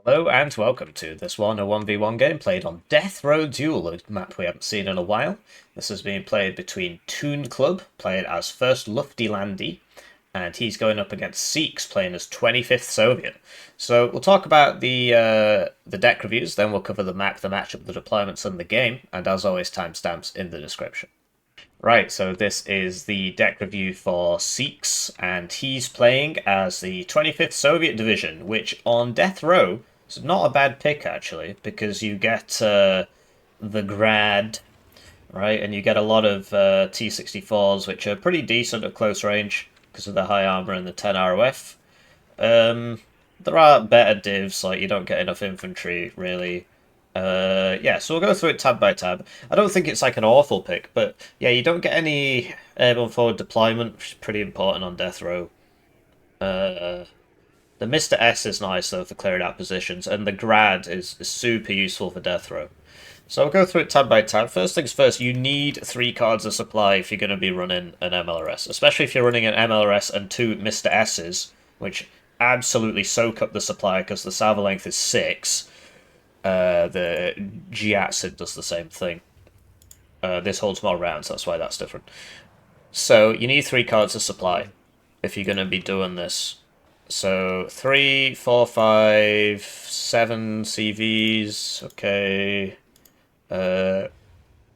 Hello and welcome to this Warno 1v1 game played on Death Row Duel, a map we haven't seen in a while. This is being played between tewnclub, playing as First Lufty, and he's going up against Seeks, playing as 25th Soviet. So we'll talk about the deck reviews, then we'll cover the map, the matchup, the deployments, and the game, and as always, timestamps in the description. Right, so this is the deck review for Seeks, and he's playing as the 25th Soviet Division, which on Death Row is not a bad pick, actually, because you get the Grad, right, and you get a lot of T-64s, which are pretty decent at close range because of the high armor and the 10 ROF. There are better divs, like you don't get enough infantry, really. Yeah, so we'll go through it tab by tab. I don't think it's like an awful pick, but yeah, you don't get any airborne forward deployment, which is pretty important on Death Row. The Mr. S is nice, though, for clearing out positions, and the Grad is super useful for Death Row. So I'll go through it tab by tab. First things first, you need 3 cards of supply if you're going to be running an MLRS, especially if you're running an MLRS and 2 Mr. S's, which absolutely soak up the supply because the salvo length is 6. The G-Acid does the same thing. This holds more rounds, that's why that's different. So you need 3 cards of supply if you're going to be doing this. So 3, 4, 5, 7 CVs, okay.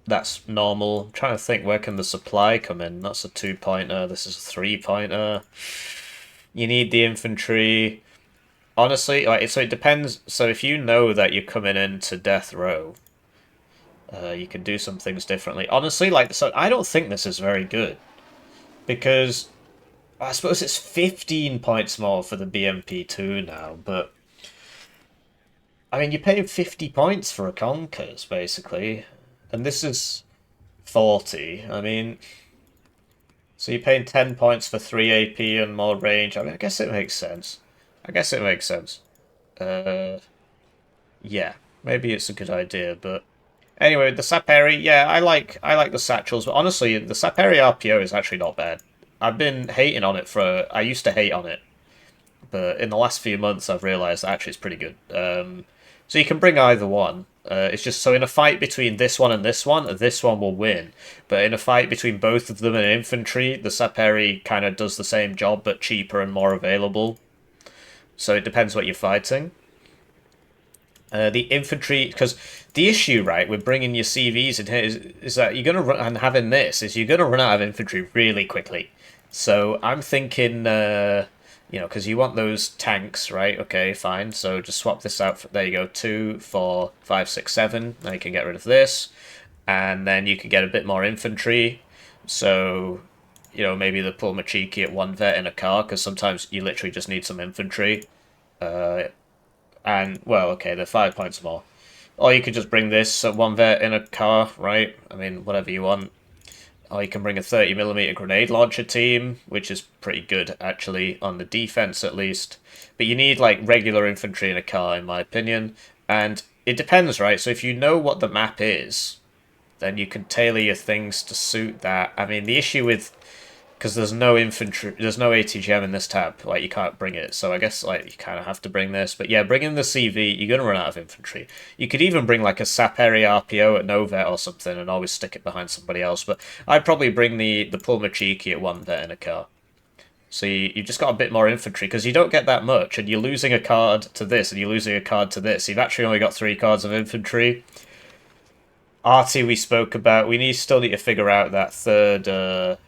That's normal. I'm trying to think, where can the supply come in? That's a 2-pointer, this is a 3-pointer. You need the infantry. Honestly, so it depends. So if you know that you're coming into Death Row, you can do some things differently. Honestly, so I don't think this is very good, because I suppose it's 15 points more for the BMP2 now, but I mean, you're paying 50 points for a Conkers, basically, and this is 40. I mean, so you're paying 10 points for 3 AP and more range. I mean, I guess it makes sense. Yeah, maybe it's a good idea, but anyway, the Saperi, yeah, I like the satchels, but honestly, the Saperi RPO is actually not bad. I've been hating on it I used to hate on it, but in the last few months I've realised that actually it's pretty good. So you can bring either one. It's just, so in a fight between this one this one will win. But in a fight between both of them and infantry, the Saperi kind of does the same job, but cheaper and more available. So it depends what you're fighting. The infantry, because the issue, right, with bringing your CVs in here is that you're going to run, and having this, is you're going to run out of infantry really quickly. So I'm thinking, because you want those tanks, right? Okay, fine. So just swap this out. There you go, 2, 4, 5, 6, 7. Now you can get rid of this. And then you can get a bit more infantry. So, maybe the Pulmachiki at 1 vet in a car, because sometimes you literally just need some infantry. And, well, okay, they're 5 points more. Or you could just bring this at 1 vet in a car, right? I mean, whatever you want. Or you can bring a 30mm grenade launcher team, which is pretty good, actually, on the defense at least. But you need, regular infantry in a car, in my opinion. And it depends, right? So if you know what the map is, then you can tailor your things to suit that. I mean, the issue with, because there's no infantry, there's no ATGM in this tab, you can't bring it, so I guess, you kind of have to bring this, but yeah, bring in the CV, you're going to run out of infantry. You could even bring, a Saperi RPO at no vet or something, and always stick it behind somebody else, but I'd probably bring the Pulmachiki at 1 vet in a car. So you've just got a bit more infantry, because you don't get that much, and you're losing a card to this, and you're losing a card to this. You've actually only got 3 cards of infantry. Arty we spoke about, still need to figure out that third,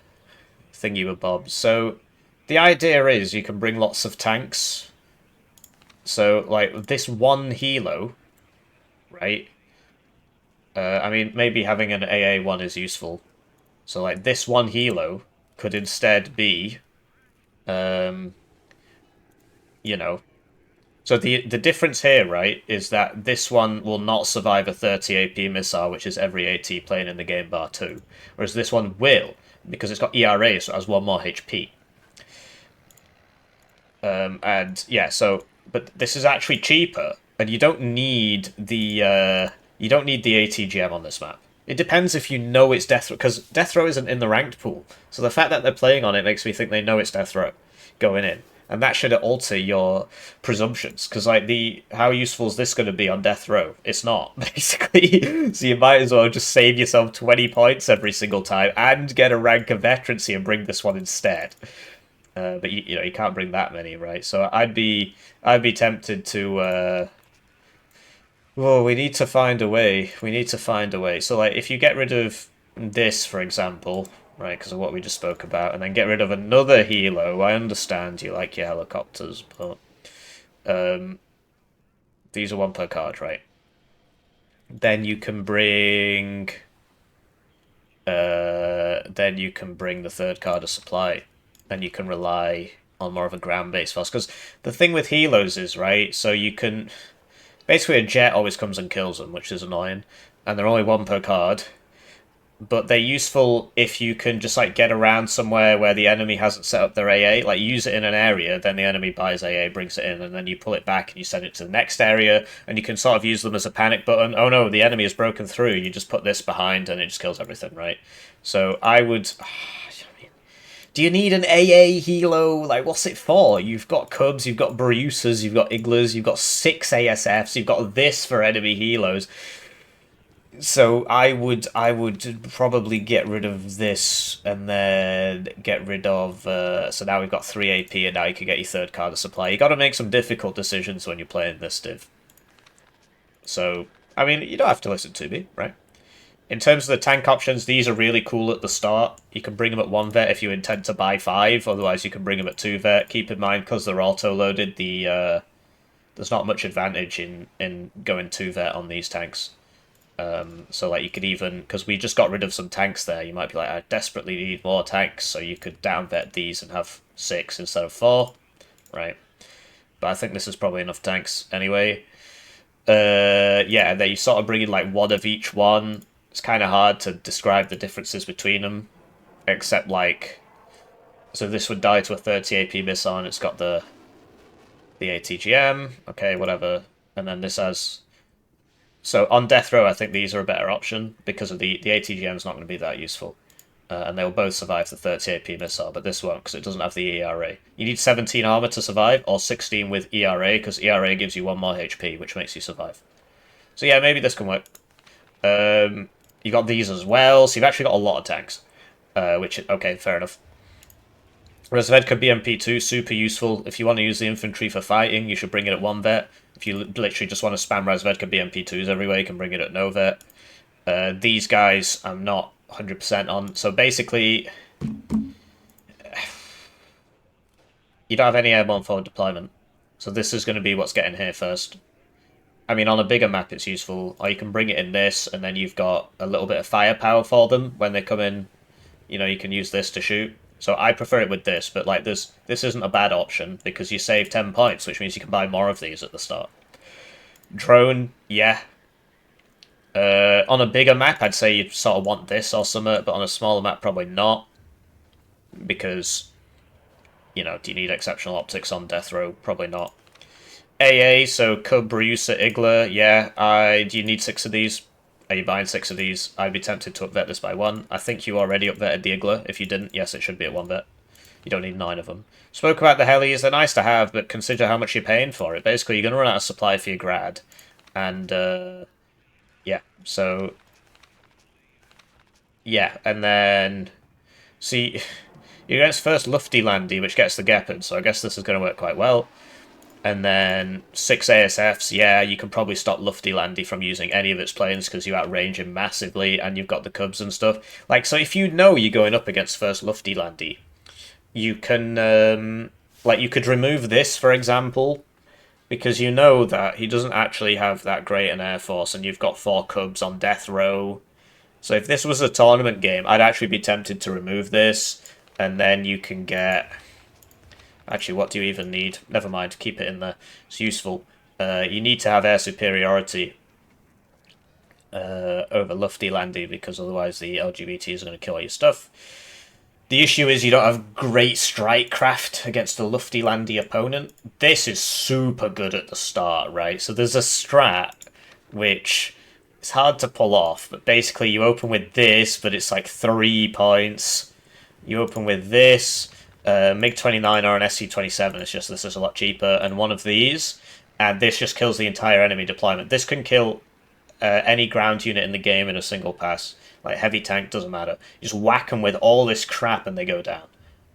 thingy with Bob. So the idea is you can bring lots of tanks. So this one helo, right? I mean, maybe having an AA one is useful. So this one helo could instead be, So the difference here, right, is that this one will not survive a 30 AP missile, which is every AT playing in the game bar 2. Whereas this one will, because it's got ERA, so it has 1 more HP. And yeah, but this is actually cheaper, and you don't need the ATGM on this map. It depends if you know it's Death Row, because Death Row isn't in the ranked pool. So the fact that they're playing on it makes me think they know it's Death Row going in. and that should alter your presumptions. Because like how useful is this going to be on Death Row? It's not basically. So you might as well just save yourself 20 points every single time and get a rank of veterancy and bring this one instead. But you know you can't bring that many, right? So I'd be tempted to. Well, we need to find a way. We need to find a way. So, like, if you get rid of this, for example, right, because of what we just spoke about, and then get rid of another helo, I understand you like your helicopters, but these are one per card, right? Then you can bring. Then you can bring the third card of supply. Then you can rely on more of a ground-based force. Because the thing with helos is, right, so you can. Basically, a jet always comes and kills them, which is annoying, and they're only one per card. But they're useful if you can just like get around somewhere where the enemy hasn't set up their AA. Like use it in an area, then the enemy buys AA, brings it in, and then you pull it back and you send it to the next area, and you can sort of use them as a panic button. Oh no, the enemy has broken through. You just put this behind, and it just kills everything, right? So I would. Do you need an AA helo? Like, what's it for? You've got Cubs, you've got Bruces, you've got Iglas, you've got 6 ASFs, you've got this for enemy helos. So I would probably get rid of this and then get rid of. So now we've got 3 AP and now you can get your third card of supply. You got to make some difficult decisions when you're playing this div. So I mean, you don't have to listen to me, right? In terms of the tank options, these are really cool at the start. You can bring them at 1 vet if you intend to buy 5, otherwise you can bring them at 2 vet. Keep in mind, because they're auto-loaded, there's not much advantage in going 2 vet on these tanks. So like you could even, because we just got rid of some tanks there, you might be like, I desperately need more tanks, so you could down vet these and have 6 instead of 4, right? But I think this is probably enough tanks anyway. Yeah, and then you sort of bring in like one of each one. It's kind of hard to describe the differences between them, except like, so this would die to a 30 AP missile, and it's got the ATGM, okay, whatever, and then this has. So on Death Row, I think these are a better option because of the ATGM is not going to be that useful, and they'll both survive the 30 AP missile, but this won't because it doesn't have the ERA. You need 17 armor to survive, or 16 with ERA, because ERA gives you 1 more HP, which makes you survive. So yeah, maybe this can work. You got these as well, so you've actually got a lot of tanks. Which, okay, fair enough. Razvedka BMP2, super useful. If you want to use the infantry for fighting, you should bring it at 1 vet. If you literally just want to spam Razvedka BMP2s everywhere, you can bring it at no vet. These guys, I'm not 100% on. So basically, you don't have any airborne forward deployment. So this is going to be what's getting here first. I mean, on a bigger map, it's useful. Or you can bring it in this, and then you've got a little bit of firepower for them when they come in. You know, you can use this to shoot. So I prefer it with this, but like this isn't a bad option because you save 10 points, which means you can buy more of these at the start. Drone, yeah. On a bigger map, I'd say you'd sort of want this or something, but on a smaller map, probably not. Because, you know, do you need exceptional optics on Death Row? Probably not. AA, so Cub, Brucer, Igla, yeah. Do you need 6 of these? Are you buying 6 of these? I'd be tempted to upvet this by 1. I think you already upvetted the Igla. If you didn't, yes, it should be at 1 vet. You don't need 9 of them. Spoke about the helis. They're nice to have, but consider how much you're paying for it. Basically, you're going to run out of supply for your grad. And, yeah. So, yeah. And then, see, you're against first Lufty-Landy, which gets the Gepard, so I guess this is going to work quite well. And then 6 ASFs, yeah, you can probably stop Lufty-Landy from using any of its planes because you outrange him massively and you've got the Cubs and stuff. Like, so if you know you're going up against first Lufty-Landy, you can, like, you could remove this, for example, because you know that he doesn't actually have that great an air force and you've got 4 Cubs on Death Row. So if this was a tournament game, I'd actually be tempted to remove this, and then you can get... Actually, what do you even need? Never mind, keep it in there. It's useful. You need to have air superiority over Lufty-Landy because otherwise the LGBT is going to kill all your stuff. The issue is you don't have great strike craft against a Lufty-Landy opponent. This is super good at the start, right? So there's a strat which is hard to pull off, but basically you open with this, but it's like 3 points. You open with this, MiG-29 or an SC-27. It's just this is a lot cheaper, and one of these, and this just kills the entire enemy deployment. This can kill any ground unit in the game in a single pass. Like heavy tank, doesn't matter. You just whack them with all this crap and they go down.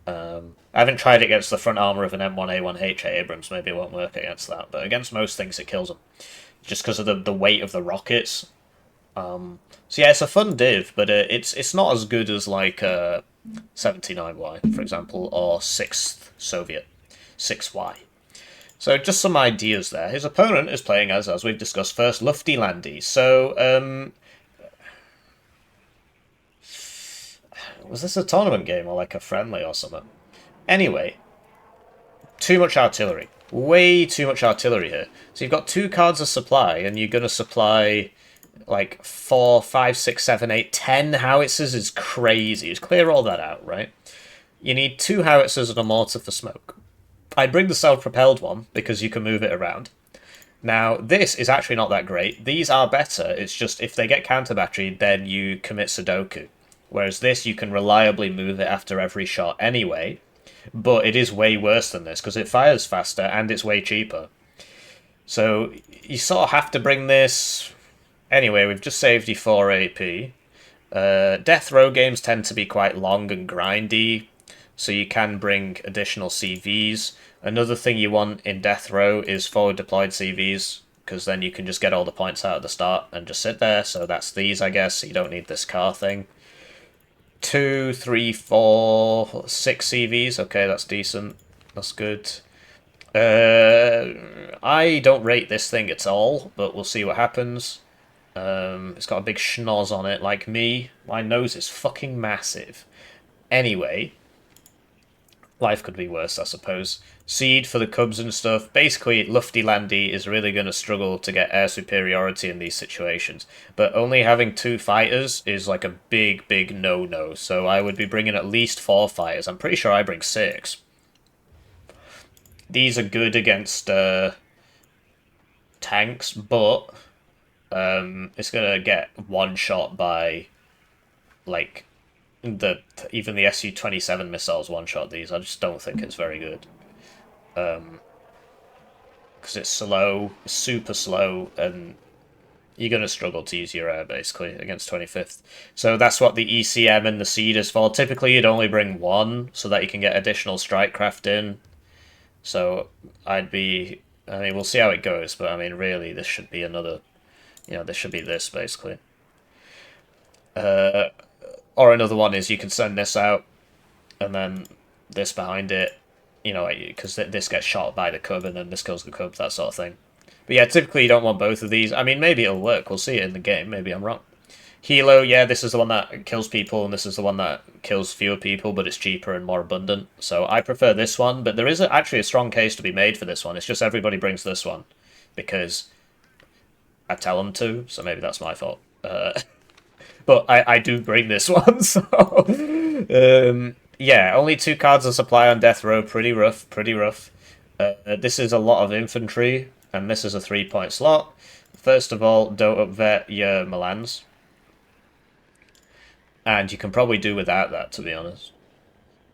I haven't tried it against the front armor of an M1A1H Abrams. Maybe it won't work against that, but against most things it kills them. Just because of the weight of the rockets. So yeah, it's a fun div, but it's not as good as like 79Y, for example, or 6th Soviet, 6Y. So just some ideas there. His opponent is playing as we've discussed first, Lufty Landy. So was this a tournament game or like a friendly or something? Anyway, too much artillery. Way too much artillery here. So you've got 2 cards of supply, and you're going to supply like 4, 5, 6, 7, 8, 10 howitzers is crazy. Just clear all that out, right? You need 2 howitzers and a mortar for smoke. I'd bring the self-propelled one, because you can move it around. Now, this is actually not that great. These are better. It's just, if they get counter-battery, then you commit Sudoku. Whereas this, you can reliably move it after every shot anyway. But it is way worse than this, because it fires faster, and it's way cheaper. So, you sort of have to bring this... Anyway, we've just saved you 4 AP. Death Row games tend to be quite long and grindy, so you can bring additional CVs. Another thing you want in Death Row is forward deployed CVs, because then you can just get all the points out at the start and just sit there. So that's these, I guess, so you don't need this car thing. 2, 3, 4, 6 CVs. Okay, that's decent. That's good. I don't rate this thing at all, but we'll see what happens. It's got a big schnoz on it, like me. My nose is fucking massive. Anyway, life could be worse, I suppose. Seed for the Cubs and stuff. Basically, Lufty Landy is really going to struggle to get air superiority in these situations. But only having 2 fighters is like a big, big no-no. So I would be bringing at least 4 fighters. I'm pretty sure I bring 6. These are good against tanks, but it's going to get one-shot by, like, even the Su-27 missiles one-shot these. I just don't think it's very good. Because it's slow, it's super slow, and you're going to struggle to use your air, basically, against 25th. So that's what the ECM and the Seed is for. Typically, you'd only bring 1, so that you can get additional strike craft in. So, I mean, we'll see how it goes, but, I mean, really, this should be another... this should be this, basically. Or another one is you can send this out, and then this behind it, because this gets shot by the Cub, and then this kills the Cub, that sort of thing. But yeah, typically you don't want both of these. I mean, maybe it'll work, we'll see it in the game, maybe I'm wrong. Hilo, yeah, this is the one that kills people, and this is the one that kills fewer people, but it's cheaper and more abundant. So I prefer this one, but there is actually a strong case to be made for this one. It's just everybody brings this one, because I tell them to, so maybe that's my fault. But I do bring this one, so... yeah, only 2 cards of supply on Death Row, pretty rough, pretty rough. This is a lot of infantry, and this is a 3-point slot. First of all, don't upvet your Milans. And you can probably do without that, to be honest.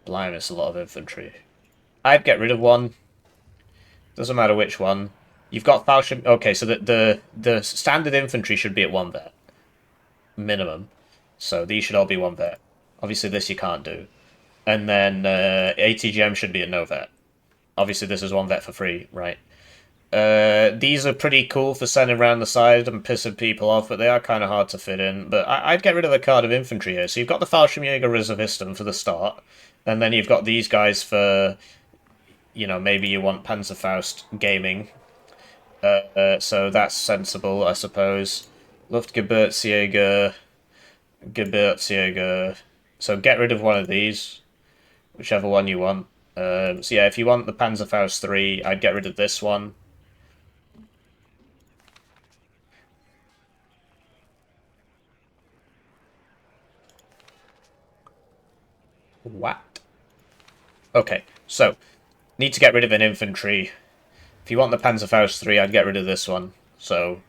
Blimey, it's a lot of infantry. I'd get rid of one. Doesn't matter which one. You've got Falchion... Okay, so the standard infantry should be at 1 vet. Minimum. So these should all be 1 vet. Obviously this you can't do. And then ATGM should be at no vet. Obviously this is 1 vet for free, right? These are pretty cool for sending around the side and pissing people off, but they are kind of hard to fit in. But I'd get rid of the card of infantry here. So you've got the Fallschirmjäger Reservistum for the start, and then you've got these guys for, maybe you want Panzerfaust gaming. So that's sensible, I suppose. Luftgeburtsjäger, Geburtsjäger. So get rid of one of these, whichever one you want. So yeah, if you want the Panzerfaust 3, I'd get rid of this one. What? Okay, so, need to get rid of an infantry. If you want the Panzerfaust 3, I'd get rid of this one. So,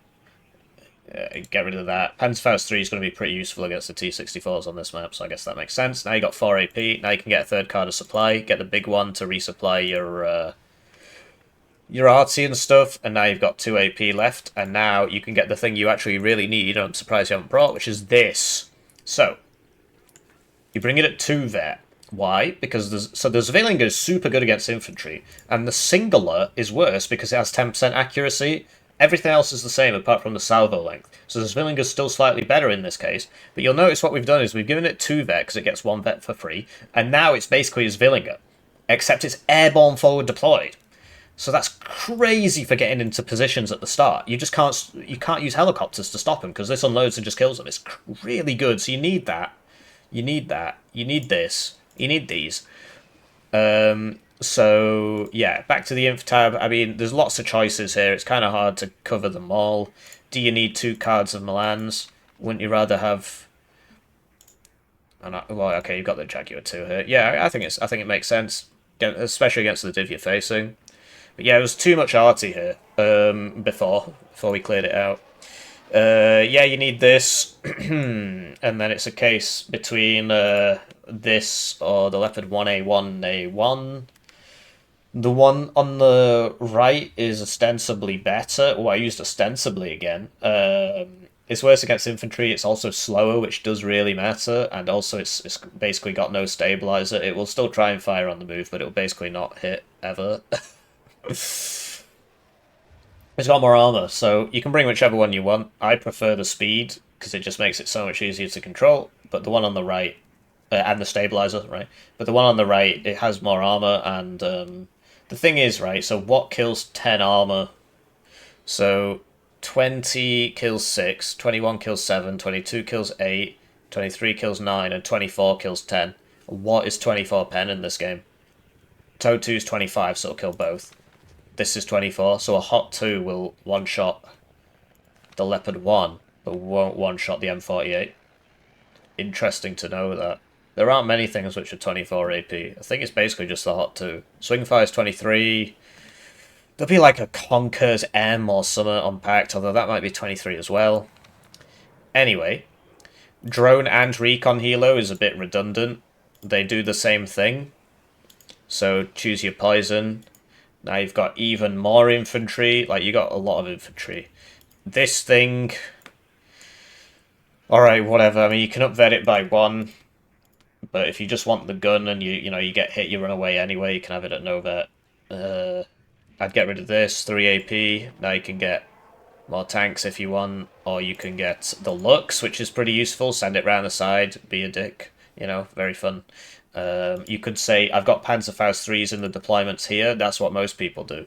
Get rid of that. Panzerfaust 3 is going to be pretty useful against the T-64s on this map, so I guess that makes sense. Now you got 4 AP. Now you can get a third card of supply. Get the big one to resupply your artsy and stuff, and now you've got 2 AP left, and now you can get the thing you actually really need, and I'm surprised you haven't brought, which is this. So, you bring it at 2 there. Why? Because the Zwillinger is super good against infantry, and the Singular is worse because it has 10% accuracy. Everything else is the same apart from the salvo length. So the Zwillinger is still slightly better in this case, but you'll notice what we've done is we've given it 2 vet because it gets 1 vet for free, and now it's basically a Zwillinger, except it's airborne forward deployed. So that's crazy for getting into positions at the start. You just can't use helicopters to stop him because this unloads and just kills them. It's really good. So you need that. You need that. You need this. You need these. So yeah, back to the inf tab. I mean, there's lots of choices here. It's kind of hard to cover them all. Do you need 2 cards of Milans? Wouldn't you rather have? Well, okay, you've got the Jaguar 2 here. Yeah, I think it makes sense, especially against the div you're facing. But yeah, it was too much arty here before we cleared it out. Yeah, you need this, and then it's a case between this or the Leopard 1A1A1. The one on the right is ostensibly better. Oh, I used ostensibly again. It's worse against infantry. It's also slower, which does really matter, and also it's basically got no stabilizer. It will still try and fire on the move, but it will basically not hit ever. It's got more armor, so you can bring whichever one you want. I prefer the speed, because it just makes it so much easier to control, but the one on the right, and the stabilizer, right? But the one on the right, it has more armor, and the thing is, right, so what kills 10 armor? So 20 kills 6, 21 kills 7, 22 kills 8, 23 kills 9, and 24 kills 10. What is 24 pen in this game? Toe 2 is 25, so it'll kill both. This is 24, so a Hot 2 will one-shot the Leopard 1, but won't one-shot the M48. Interesting to know that. There aren't many things which are 24 AP. I think it's basically just the Hot 2. Swingfire is 23. There'll be like a Conquer's M or something unpacked, although that might be 23 as well. Anyway, Drone and Recon Helo is a bit redundant. They do the same thing. So choose your poison. Now you've got even more infantry. Like, you got a lot of infantry. This thing... Alright, whatever. I mean, you can up-vet it by 1. But if you just want the gun and you get hit, you run away anyway, you can have it at no vet. I'd get rid of this. 3 AP. Now you can get more tanks if you want. Or you can get the Lux, which is pretty useful. Send it round the side. Be a dick. Very fun. You could say, I've got Panzerfaust 3s in the deployments here. That's what most people do.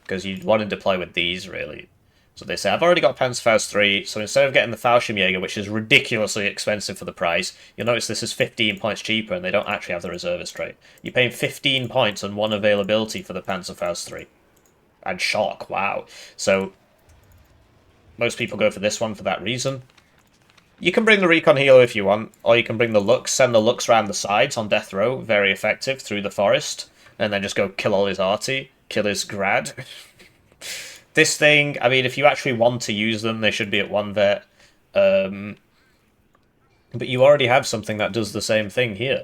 Because you'd want to deploy with these, really. So they say, I've already got Panzerfaust 3, so instead of getting the Fallschirmjäger, which is ridiculously expensive for the price, you'll notice this is 15 points cheaper, and they don't actually have the reservist trait. You're paying 15 points on 1 availability for the Panzerfaust 3. And shock, wow. So, most people go for this one for that reason. You can bring the Recon Helo if you want, or you can bring the Lux, send the Lux around the sides on Death Row, very effective, through the forest, and then just go kill all his arty, kill his grad. This thing, I mean, if you actually want to use them, they should be at 1 vet. But you already have something that does the same thing here.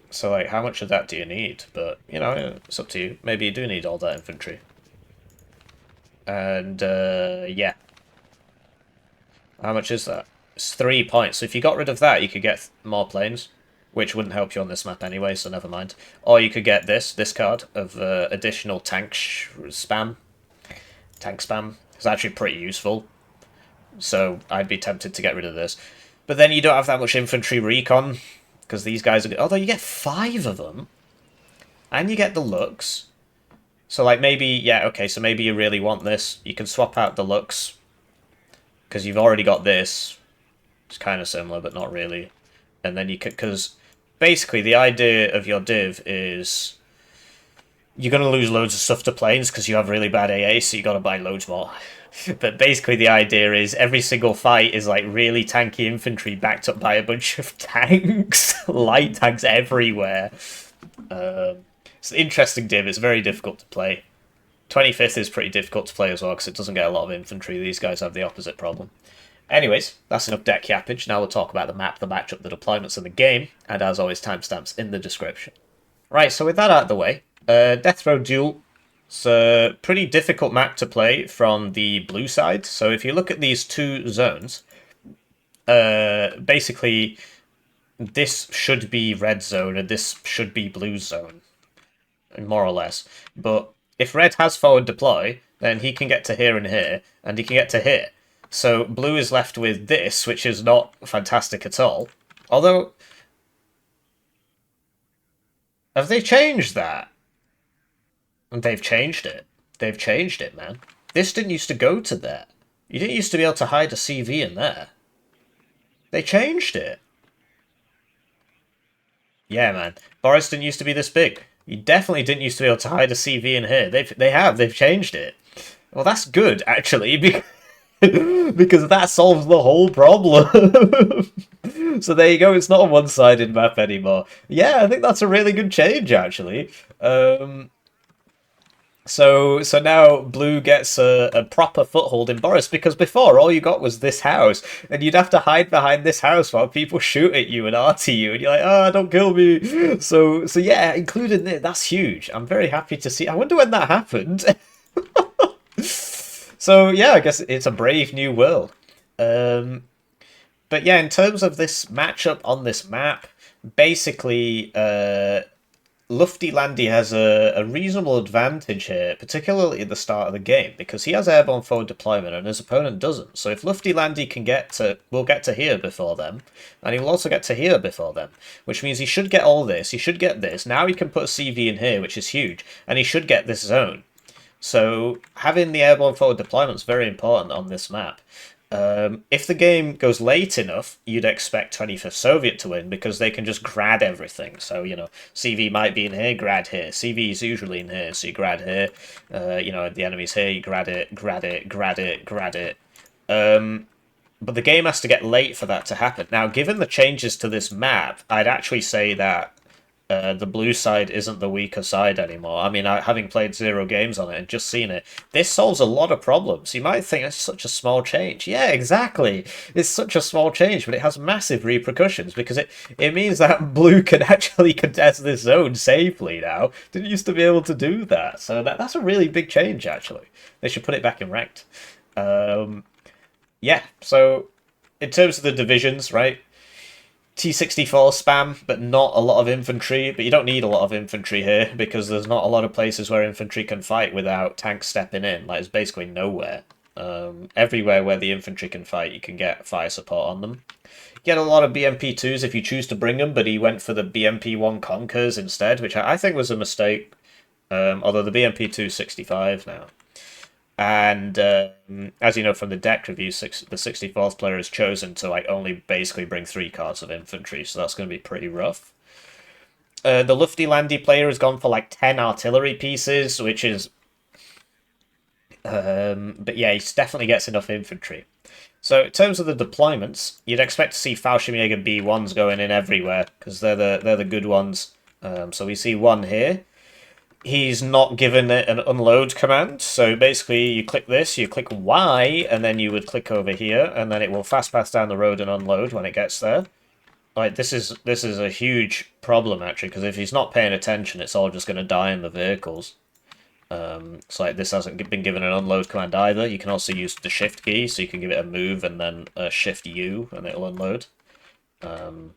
So, like, how much of that do you need? But, it's up to you. Maybe you do need all that infantry. And, yeah. How much is that? It's 3 points. So if you got rid of that, you could get more planes, which wouldn't help you on this map anyway, so never mind. Or you could get this card of additional tank spam. Tank spam. It's actually pretty useful. So I'd be tempted to get rid of this. But then you don't have that much infantry recon, because these guys are... Although you get 5 of them, and you get the Lux. So, like, maybe... Yeah, okay, so maybe you really want this. You can swap out the Lux, because you've already got this. It's kind of similar, but not really. And then you could... Because basically the idea of your div is... You're going to lose loads of stuff to planes because you have really bad AA, so you got to buy loads more. But basically the idea is every single fight is like really tanky infantry backed up by a bunch of tanks. Light tanks everywhere. It's an interesting div. It's very difficult to play. 25th is pretty difficult to play as well because it doesn't get a lot of infantry. These guys have the opposite problem. Anyways, that's enough deck yappage. Now we'll talk about the map, the matchup, the deployments, and the game. And as always, timestamps in the description. Right, so with that out of the way, Death Row Duel. It's a pretty difficult map to play from the blue side. So if you look at these two zones, basically this should be red zone and this should be blue zone, more or less. But if red has forward deploy, then he can get to here and here, and he can get to here. So blue is left with this, which is not fantastic at all. Although, have they changed that? They've changed it. They've changed it, man. This didn't used to go to there. You didn't used to be able to hide a CV in there. They changed it. Yeah, man. Boris didn't used to be this big. You definitely didn't used to be able to hide a CV in here. They've changed it. Well, that's good, actually, because that solves the whole problem. So there you go, it's not a one-sided map anymore. Yeah, I think that's a really good change, actually. So now blue gets a proper foothold in Boris, because before all you got was this house, and you'd have to hide behind this house while people shoot at you and RT you, and you're like, oh, don't kill me. So yeah, including it, that's huge. I'm very happy to see. I wonder when that happened. So yeah, I guess it's a brave new world. But yeah, in terms of this matchup on this map, basically, Lufty Landy has a reasonable advantage here, particularly at the start of the game, because he has airborne forward deployment and his opponent doesn't. So if Lufty Landy will get to here before them, and he will also get to here before them, which means he should get all this, he should get this. Now he can put a CV in here, which is huge, and he should get this zone. So having the airborne forward deployment is very important on this map. If the game goes late enough, you'd expect 25th Soviet to win because they can just grad everything. So, CV might be in here, grad here. CV is usually in here, so you grad here. The enemy's here, you grad it, grad it, grad it, grad it. But the game has to get late for that to happen. Now, given the changes to this map, I'd actually say that the blue side isn't the weaker side anymore. I mean, having played 0 games on it and just seen it, this solves a lot of problems. You might think it's such a small change. Yeah, exactly. It's such a small change, but it has massive repercussions because it means that blue can actually contest this zone safely now. Didn't used to be able to do that. So that's a really big change, actually. They should put it back in ranked. Yeah, so in terms of the divisions, right? T64 spam, but not a lot of infantry. But you don't need a lot of infantry here because there's not a lot of places where infantry can fight without tanks stepping in. Like, it's basically nowhere. Everywhere where the infantry can fight, you can get fire support on them. You get a lot of BMP2s if you choose to bring them, but he went for the BMP1 Conkers instead, which I think was a mistake. Although the BMP2 is 65 now. And as you know from the deck review, the 64th player has chosen to only basically bring 3 cards of infantry, so that's going to be pretty rough. The Lufty Landy player has gone for 10 artillery pieces, which is... but yeah, he definitely gets enough infantry. So in terms of the deployments, you'd expect to see Fallschirmjäger B1s going in everywhere, because they're the good ones. So we see one here. He's not given it an unload command, so basically you click this, you click Y, and then you would click over here, and then it will fast pass down the road and unload when it gets there. This is a huge problem, actually, because if he's not paying attention, it's all just going to die in the vehicles. So this hasn't been given an unload command either. You can also use the shift key, so you can give it a move and then a shift U, and it'll unload. But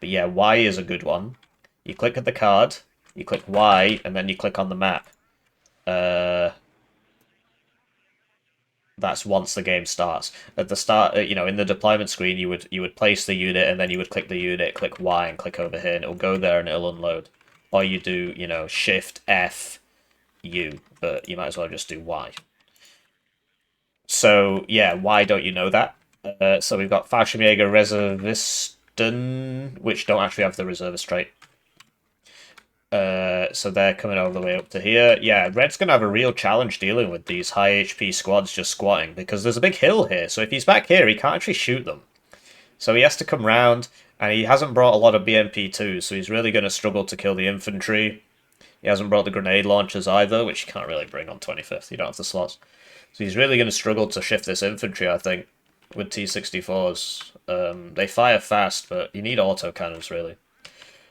yeah, Y is a good one. You click at the card, you click Y, and then you click on the map. That's once the game starts. At the start, in the deployment screen, you would place the unit, and then you would click the unit, click Y, and click over here, and it'll go there and it'll unload. Or you do, Shift F U, but you might as well just do Y. So yeah, why don't you know that? So we've got Fallschirmjäger Reservisten, which don't actually have the reservist trait. So they're coming all the way up to here. Yeah, Red's going to have a real challenge dealing with these high HP squads just squatting, because there's a big hill here, so if he's back here, he can't actually shoot them. So he has to come round, and he hasn't brought a lot of BMP2s, so he's really going to struggle to kill the infantry. He hasn't brought the grenade launchers either, which you can't really bring on 25th. You don't have the slots. So he's really going to struggle to shift this infantry, I think, with T-64s. They fire fast, but you need autocannons, really.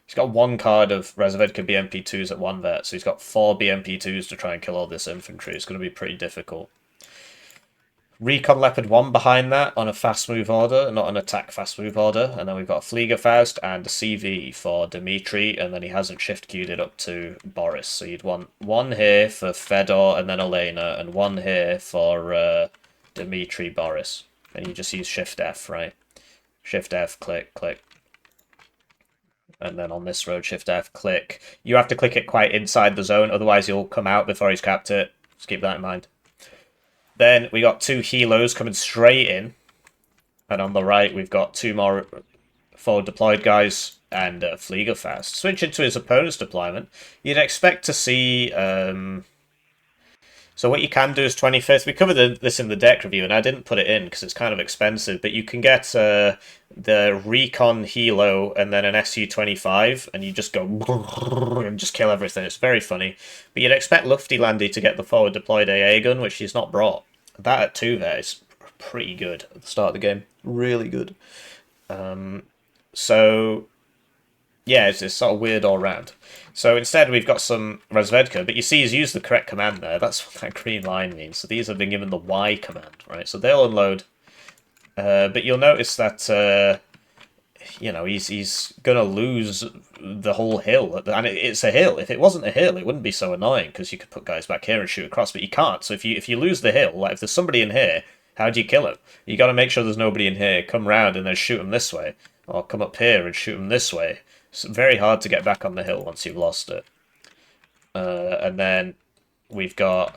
He's got one card of Rezvedka BMP2s at one vet, so he's got 4 BMP2s to try and kill all this infantry. It's going to be pretty difficult. Recon Leopard 1 behind that on a fast move order, not an attack fast move order. And then we've got a Fliegerfaust and a CV for Dmitry, and then he hasn't shift queued it up to Boris. So you'd want one here for Fedor and then Elena, and one here for Dmitry Boris. And you just use Shift F, right? Shift F, click, click. And then on this road, Shift F, click. You have to click it quite inside the zone, otherwise you'll come out before he's capped it. Just keep that in mind. Then we got 2 helos coming straight in. And on the right, we've got 2 more forward deployed guys and Fliegerfaust. Switching to his opponent's deployment, you'd expect to see... So what you can do is 25th. We covered this in the deck review, and I didn't put it in because it's kind of expensive. But you can get the Recon Helo and then an SU-25, and you just go and just kill everything. It's very funny. But you'd expect Luftilandy to get the forward deployed AA gun, which he's not brought. That at 2 there is pretty good at the start of the game. Really good. So, yeah, it's sort of weird all round. So instead we've got some Rezvedka, but you see he's used the correct command there. That's what that green line means. So these have been given the Y command, right? So they'll unload. But you'll notice that, you know, he's going to lose the whole hill. And it's a hill. If it wasn't a hill, it wouldn't be so annoying, because you could put guys back here and shoot across, but you can't. So if you lose the hill, like if there's somebody in here, how do you kill him? You got to make sure there's nobody in here. Come round and then shoot him this way. Or come up here and shoot him this way. It's very hard to get back on the hill once you've lost it. And then we've got...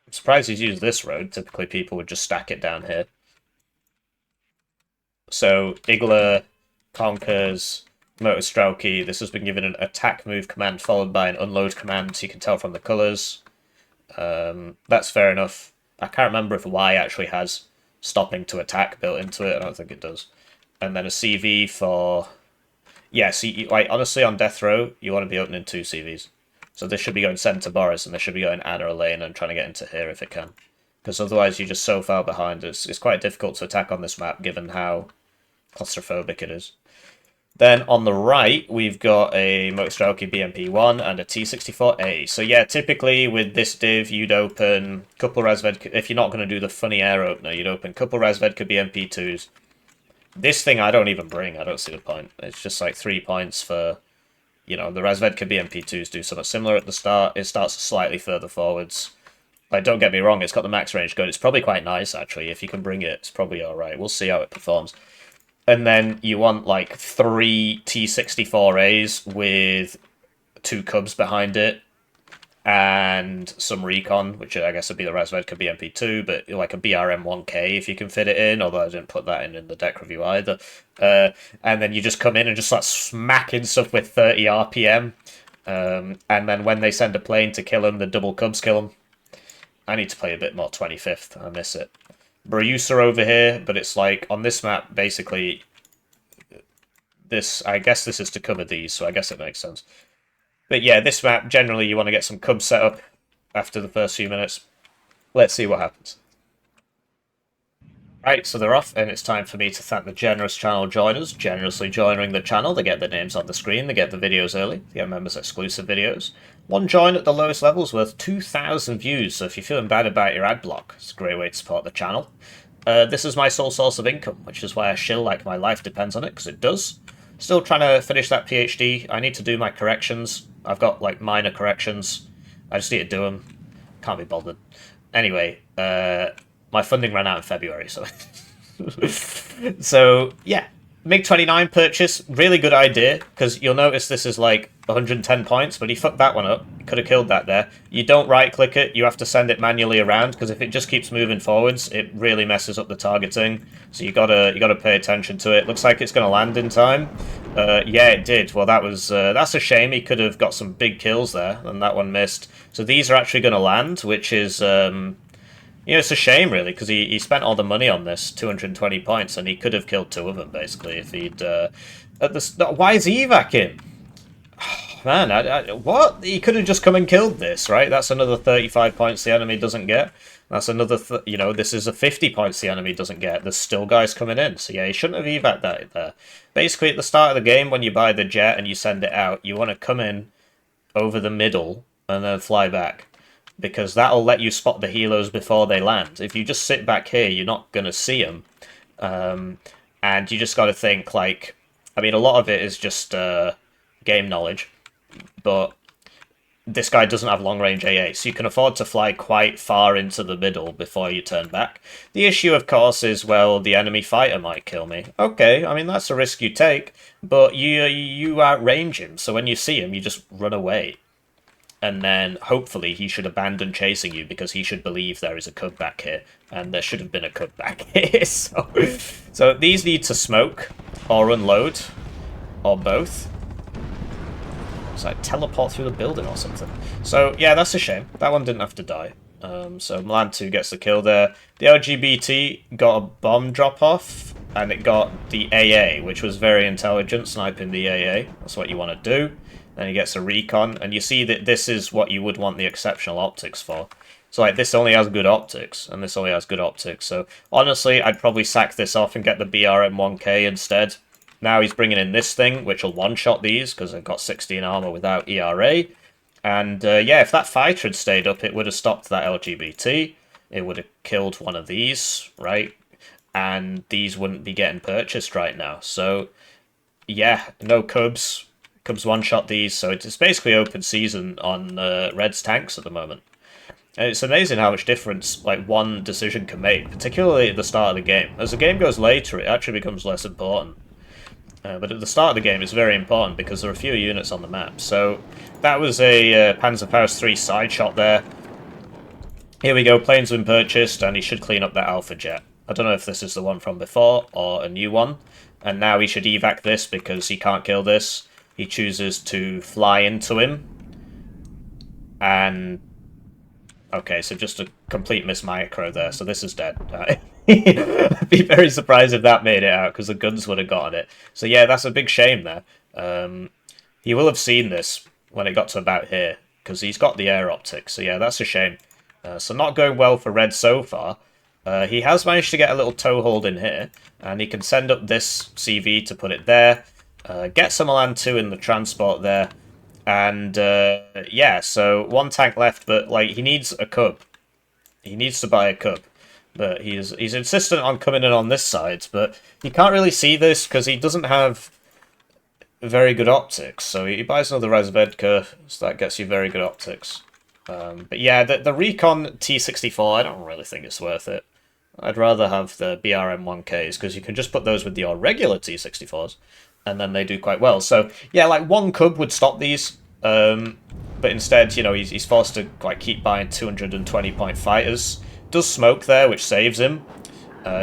I'm surprised he's used this road. Typically people would just stack it down here. So Igla conquers Motostrelki. This has been given an attack move command followed by an unload command, so you can tell from the colours. That's fair enough. I can't remember if Y actually has stopping to attack built into it. I don't think it does. And then a CV for... Yeah, see, like, honestly, on Death Row, you want to be opening 2 CVs. So this should be going sent to Boris, and this should be going Anna Elena and trying to get into here if it can. Because otherwise you're just so far behind. It's quite difficult to attack on this map, given how claustrophobic it is. Then on the right, we've got a Motostrelki BMP-1 and a T-64A. So yeah, typically with this div, you'd open a couple Rezvedka... If you're not going to do the funny air opener, you'd open a couple Rezvedka BMP-2s. This thing I don't even bring. I don't see the point. It's just like 3 points for, you know, the Rezvedka BMP2s do something similar at the start. It starts slightly further forwards. Like, don't get me wrong, it's got the max range gun. It's probably quite nice, actually. If you can bring it, it's probably alright. We'll see how it performs. And then you want, like, 3 T-64As with 2 Cubs behind it. And some recon, which I guess would be the Rezvedka BMP2, but like a BRM-1K if you can fit it in, although I didn't put that in the deck review either. And then you just come in and just start smacking stuff with 30 RPM. And then when they send a plane to kill him, the double Cubs kill him. I need to play a bit more 25th. I miss it. Brayusa over here, but it's like, on this map, basically, I guess this is to cover these, so I guess it makes sense. But yeah, this map, generally you want to get some Cubs set up after the first few minutes. Let's see what happens. Right, so they're off, and it's time for me to thank the generous channel joiners, generously joining the channel. They get their names on the screen, they get the videos early, they get members exclusive videos. One join at the lowest level is worth 2,000 views, so if you're feeling bad about your ad block, it's a great way to support the channel. This is my sole source of income, which is why I shill like my life depends on it, because it does. Still trying to finish that PhD. I need to do my corrections. I've got, like, minor corrections. I just need to do them. Can't be bothered. Anyway, my funding ran out in February, so... So, yeah. MiG-29 purchase, really good idea, because you'll notice this is, like, 110 points, but he fucked that one up. Could have killed that there. You don't right-click it, you have to send it manually around, because if it just keeps moving forwards, it really messes up the targeting. So you gotta pay attention to it. Looks like it's going to land in time. Yeah, it did. Well, that's a shame. He could have got some big kills there, and that one missed. So these are actually going to land, which is... You know, it's a shame, really, because he spent all the money on this, 220 points, and he could have killed 2 of them, basically, if he'd... Why is he evac in? Man, what? He could have just come and killed this, right? That's another 35 points the enemy doesn't get. That's another, you know, this is a 50 points the enemy doesn't get. There's still guys coming in. So yeah, he shouldn't have evac that there. Basically, at the start of the game, when you buy the jet and you send it out, you want to come in over the middle and then fly back. Because that'll let you spot the helos before they land. If you just sit back here, you're not going to see them. And you just got to think, like, I mean, a lot of it is just game knowledge. But this guy doesn't have long-range AA, so you can afford to fly quite far into the middle before you turn back. The issue, of course, is, well, the enemy fighter might kill me. Okay, I mean, that's a risk you take, but you outrange him, so when you see him, you just run away. And then, hopefully, he should abandon chasing you, because he should believe there is a cub back here, and there should have been a cub back here, so these need to smoke, or unload, or both. It's like teleport through the building or something. So, yeah, that's a shame. That one didn't have to die. So Milan 2 gets the kill there. The LGBT got a bomb drop-off, and it got the AA, which was very intelligent, sniping the AA. That's what you want to do. Then he gets a recon, and you see that this is what you would want the exceptional optics for. So, like, this only has good optics, and this only has good optics. So, honestly, I'd probably sack this off and get the BRM-1K instead. Now he's bringing in this thing, which will one-shot these, because they've got 16 armor without ERA. And, yeah, if that fighter had stayed up, it would have stopped that LGBT. It would have killed one of these, right? And these wouldn't be getting purchased right now. So, yeah, no Cubs. Cubs one-shot these, so it's basically open season on Red's tanks at the moment. And it's amazing how much difference, like, one decision can make, particularly at the start of the game. As the game goes later, it actually becomes less important. But at the start of the game, it's very important because there are fewer units on the map. So that was a Panzerfaust 3 side shot there. Here we go, plane's been purchased, and he should clean up that Alpha jet. I don't know if this is the one from before or a new one. And now he should evac this because he can't kill this. He chooses to fly into him. And okay, so just a complete mismicro there. So this is dead. I'd be very surprised if that made it out, because the guns would have gotten it. So yeah, that's a big shame there. He will have seen this when it got to about here, because he's got the air optics. So yeah, that's a shame. So not going well for Red so far. He has managed to get a little toehold in here, and he can send up this CV to put it there. Get some Milan 2 in the transport there. And, yeah, so one tank left, but, like, he needs a cub. He needs to buy a cub. But he's insistent on coming in on this side, but he can't really see this because he doesn't have very good optics. So he buys another Razvedka, so that gets you very good optics. But yeah, the Recon T64, I don't really think it's worth it. I'd rather have the BRM-1Ks, because you can just put those with your regular T64s, and then they do quite well. So, yeah, like, one cub would stop these, but instead, you know, he's forced to, like, keep buying 220-point fighters. Does smoke there, which saves him.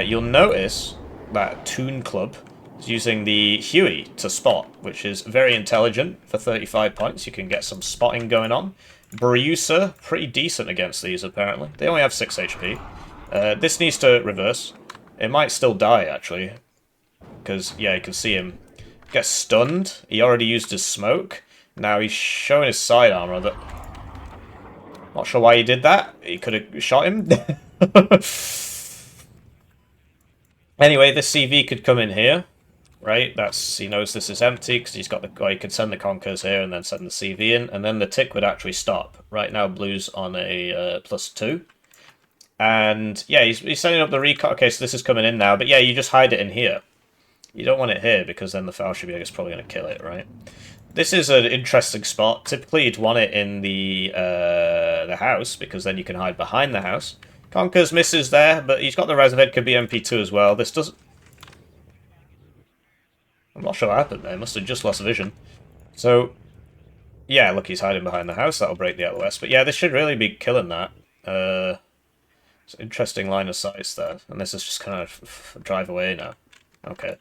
You'll notice that tewnclub is using the Huey to spot, which is very intelligent. For 35 points, you can get some spotting going on. Bruiser, pretty decent against these, apparently. They only have 6 HP. This needs to reverse. It might still die, actually. Because, yeah, you can see him get stunned. He already used his smoke. Now he's showing his side armor. Not sure why he did that. He could have shot him. Anyway, this CV could come in here. Right? He knows this is empty because he's got he could send the Conkers here and then send the CV in. And then the tick would actually stop. Right now, Blue's on a +2. And, yeah, he's sending up the recon. Okay, so this is coming in now. But, yeah, you just hide it in here. You don't want it here, because then the Falshabeg is probably going to kill it, right? This is an interesting spot. Typically, you'd want it in the house, because then you can hide behind the house. Conkers misses there, but he's got the Razvedka BMP2 as well. This doesn't... I'm not sure what happened there. Must have just lost vision. So, yeah, look, he's hiding behind the house. That'll break the LOS. But, yeah, this should really be killing that. It's an interesting line of sight there. And this is just kind of drive away now. Okay.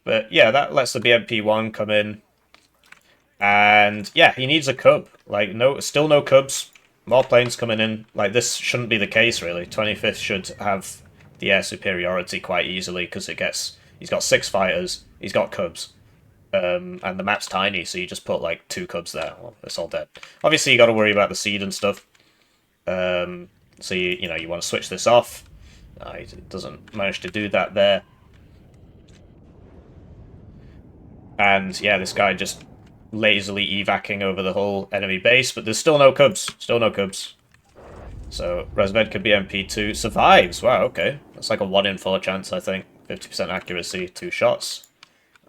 But, yeah, that lets the BMP1 come in. And, yeah, he needs a cub. Like, still no cubs. More planes coming in. Like, this shouldn't be the case, really. 25th should have the air superiority quite easily, because he's got 6 fighters, he's got cubs. And the map's tiny, so you just put like 2 cubs there. Well, it's all dead. Obviously, you got to worry about the seed and stuff. So you want to switch this off. It doesn't manage to do that there. And yeah, this guy just lazily evacing over the whole enemy base, but there's still no cubs. Still no cubs. So Razved could be MP2. Survives. Wow, okay. That's like a 1 in 4 chance, I think. 50% accuracy, 2 shots.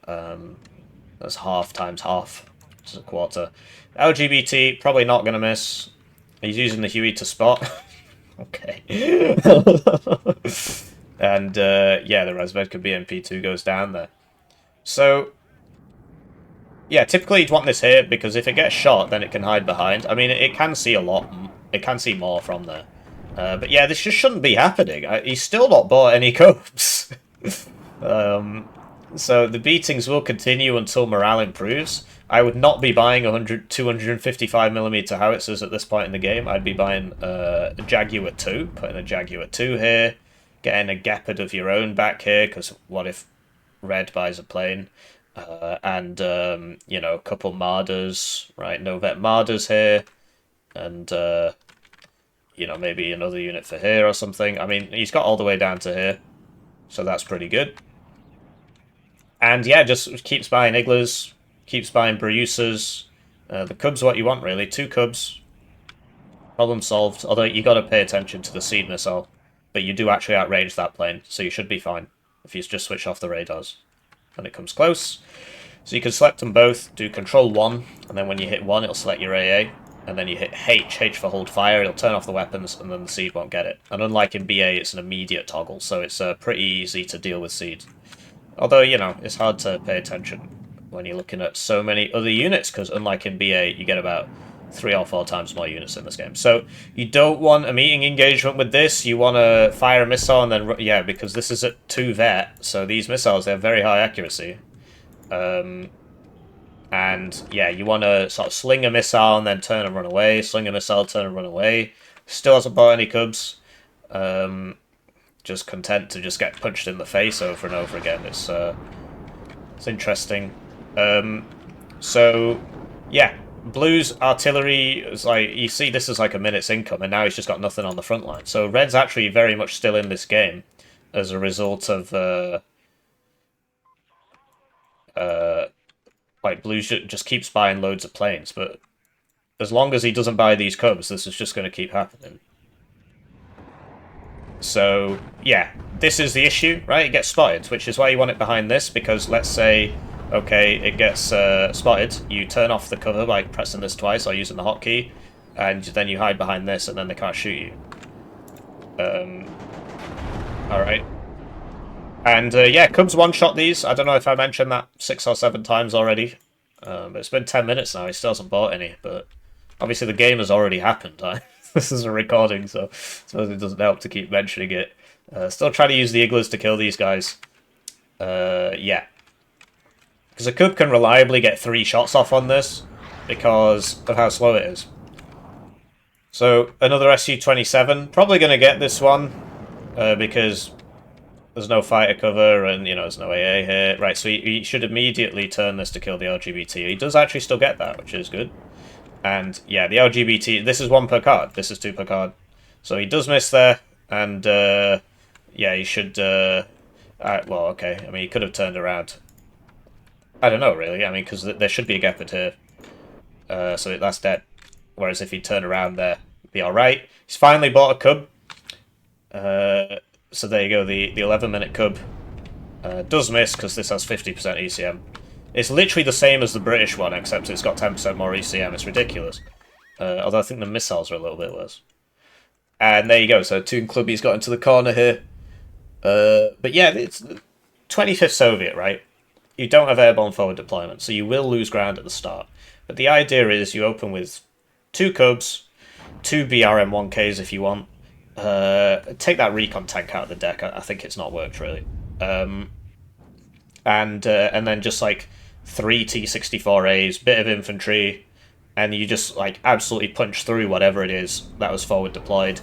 That's half times half. Which is a quarter. LGBT, probably not going to miss. He's using the Huey to spot. Okay. And yeah, the Razved could be MP2 goes down there. So yeah, typically you'd want this here, because if it gets shot, then it can hide behind. I mean, it can see a lot. It can see more from there. But yeah, this just shouldn't be happening. He's still not bought any cubs. So the beatings will continue until morale improves. I would not be buying 255mm howitzers at this point in the game. I'd be buying a Jaguar 2, putting a Jaguar 2 here, getting a Gepard of your own back here, because what if Red buys a plane? And a couple Marders, right? Novet Marders here, and maybe another unit for here or something. I mean, he's got all the way down to here, so that's pretty good. And yeah, just keeps buying Iglas, keeps buying Bruusers. The Cubs are what you want, really. 2 Cubs. Problem solved. Although you got to pay attention to the seed missile, but you do actually outrange that plane, so you should be fine if you just switch off the radars when it comes close. So you can select them both, do Control 1, and then when you hit 1, it'll select your AA, and then you hit H for hold fire, it'll turn off the weapons, and then the seed won't get it. And unlike in BA, it's an immediate toggle, so it's pretty easy to deal with seed. Although, it's hard to pay attention when you're looking at so many other units, because unlike in BA, you get about 3 or 4 times more units in this game. So you don't want a meeting engagement with this. You want to fire a missile and then... Yeah, because this is at 2 vet, so these missiles, they have very high accuracy. And yeah, you want to sort of sling a missile and then turn and run away. Sling a missile, turn and run away. Still hasn't bought any Cubs. Just content to just get punched in the face over and over again. It's interesting. So, yeah. Blue's artillery is like, you see this is like a minute's income, and now he's just got nothing on the front line. So Red's actually very much still in this game as a result of like Blue just keeps buying loads of planes, but as long as he doesn't buy these Cubs, this is just going to keep happening. So yeah, this is the issue, right? It gets spotted, which is why you want it behind this, because let's say, okay, it gets spotted, you turn off the cover by pressing this twice or using the hotkey, and then you hide behind this, and then they can't shoot you. Alright. And yeah, Cubs one-shot these. I don't know if I mentioned that 6 or 7 times already. But it's been 10 minutes now, he still hasn't bought any, but obviously the game has already happened. This is a recording, so I suppose it doesn't help to keep mentioning it. Still trying to use the Iglas to kill these guys. Yeah. Because a Cub can reliably get 3 shots off on this because of how slow it is. So, another SU-27. Probably going to get this one because there's no fighter cover and, there's no AA here. Right, so he should immediately turn this to kill the LGBT. He does actually still get that, which is good. And, yeah, the LGBT, this is 1 per card. This is 2 per card. So he does miss there. And, yeah, he should... well, okay. I mean, he could have turned around. I don't know, really. I mean, because there should be a Gepard here. So that's dead. Whereas if he turned around there, it'd be alright. He's finally bought a Cub. So there you go, the 11-minute Cub. Does miss, because this has 50% ECM. It's literally the same as the British one, except it's got 10% more ECM. It's ridiculous. Although I think the missiles are a little bit worse. And there you go, so tewnclub got into the corner here. But yeah, it's 25th Soviet, right? You don't have airborne forward deployment, so you will lose ground at the start. But the idea is you open with 2 Cubs, 2 BRM-1Ks if you want. Take that recon tank out of the deck. I think it's not worked, really. And then just, like, 3 T-64As, bit of infantry, and you just, like, absolutely punch through whatever it is that was forward deployed.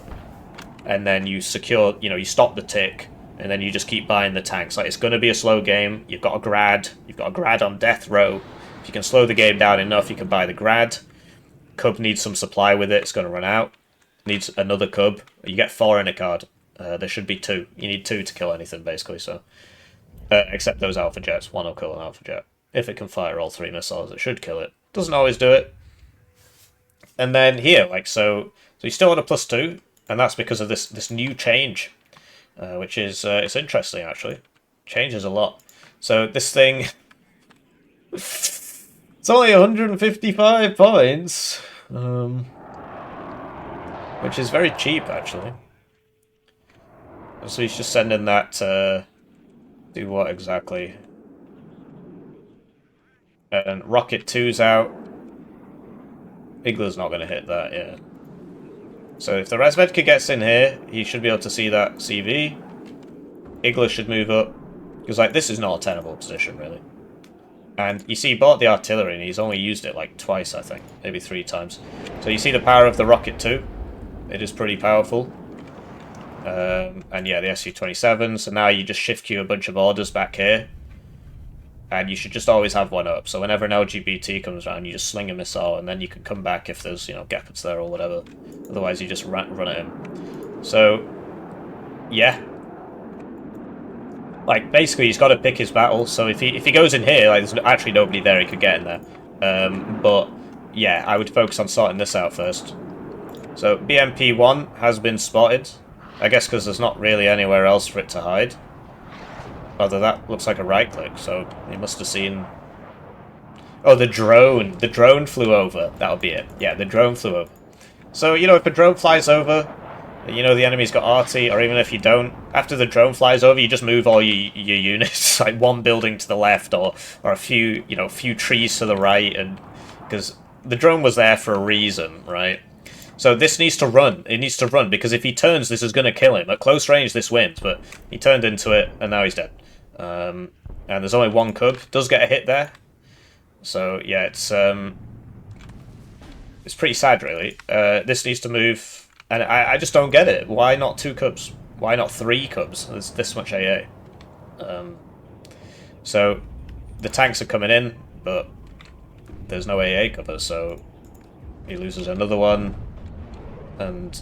And then you secure, you stop the tick, and then you just keep buying the tanks. Like, it's going to be a slow game. You've got a grad. You've got a grad on Death Row. If you can slow the game down enough, you can buy the grad. Cub needs some supply with it. It's going to run out. Needs another cub. You get 4 in a card. There should be 2. You need 2 to kill anything, basically. So, except those alpha jets. 1 will kill an alpha jet. If it can fire all 3 missiles, it should kill it. Doesn't always do it. And then here, like, so you still want a +2, and that's because of this new change, which is it's interesting actually. Changes a lot. So this thing, it's only 155 points, which is very cheap actually. So he's just sending that to do what exactly? And Rocket 2's out. Igla's not going to hit that, yeah. So if the Razvedka gets in here, he should be able to see that CV. Igla should move up. Because, like, this is not a tenable position, really. And you see, he bought the artillery, and he's only used it, like, twice, I think. Maybe 3 times. So you see the power of the Rocket 2. It is pretty powerful. And yeah, the Su-27. So now you just shift queue a bunch of orders back here. And you should just always have one up. So whenever an LGBT comes around, you just sling a missile, and then you can come back if there's, you know, Gepards there or whatever. Otherwise, you just run at him. So, yeah. Like, basically, he's got to pick his battle. So if he goes in here, like, there's actually nobody there he could get in there. But, yeah, I would focus on sorting this out first. So, BMP-1 has been spotted. I guess because there's not really anywhere else for it to hide. Although that looks like a right-click, so he must have seen... Oh, the drone! The drone flew over. That'll be it. Yeah, the drone flew over. So, you know, if a drone flies over, you know the enemy's got arty, or even if you don't, after the drone flies over, you just move all your units, like one building to the left, or a few, you know, few trees to the right, and... Because the drone was there for a reason, right? So this needs to run. It needs to run, because if he turns, this is going to kill him. At close range, this wins, but he turned into it, and now he's dead. And there's only 1 cub. Does get a hit there. So, yeah, it's pretty sad, really. This needs to move, and I just don't get it. Why not 2 cubs? Why not 3 cubs? There's this much AA. So, the tanks are coming in, but there's no AA cover, so he loses another one. And,